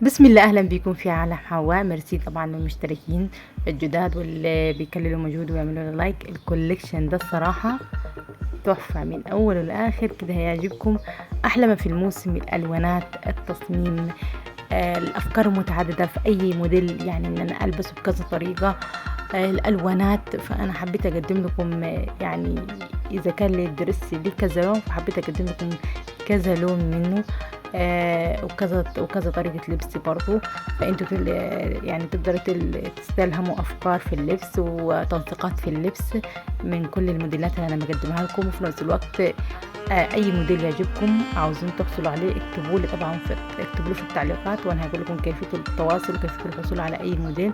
بسم الله، اهلا بيكم في عالم حواء. ميرسي طبعا للمشتركين الجداد واللي بيكللوا مجهود ويعملوا لنا لايك. الكوليكشن ده الصراحه تحفه من اول لاخر كده، هيعجبكم. احلى ما في الموسم الالوانات، التصميم، الافكار متعدده في اي موديل، يعني ان انا البسه بكذا طريقه. الالوانات، فانا حبيت اقدم لكم يعني اذا كان الدرس ليه كذا لون، فحبيت اقدم لكم كذا لون منه. وكذا طريقة لبس برضو. فانتوا يعني تقدروا تستلهموا افكار في اللبس وتنسيقات في اللبس من كل الموديلات اللي انا مقدمها لكم. وفي نفس الوقت اي موديل يعجبكم عاوزين تحصلوا عليه اكتبوا لي طبعا، اكتبوا لي في التعليقات، وانا هقول لكم كيفية التواصل وكيفية الحصول على اي موديل.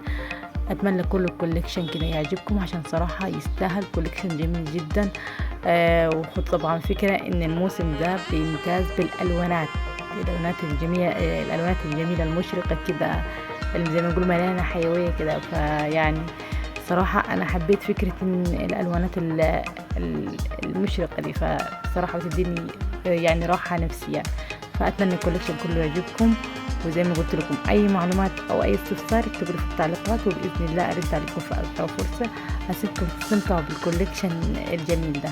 اتمنى كل الكوليكشن كده يعجبكم، عشان صراحة يستاهل. كوليكشن جميل جدا. وخد طبعا فكرة ان الموسم ده بيمتاز بالالوانات، الالوانات الجميلة المشرقة كده، اللي زي ما نقول مليانة حيوية كده. فيعني صراحة انا حبيت فكرة ان الالوانات المشرقة دي، فصراحة بتديني يعني راحة نفسية. فاتمنى الكوليكشن كله يعجبكم. وزي ما قلت لكم اي معلومات او اي استفسار اكتبوا في التعليقات، وباذن الله ارد عليكم في اسرع فرصه. هسيبكم تستمتعوا بالكوليكشن الجميل ده.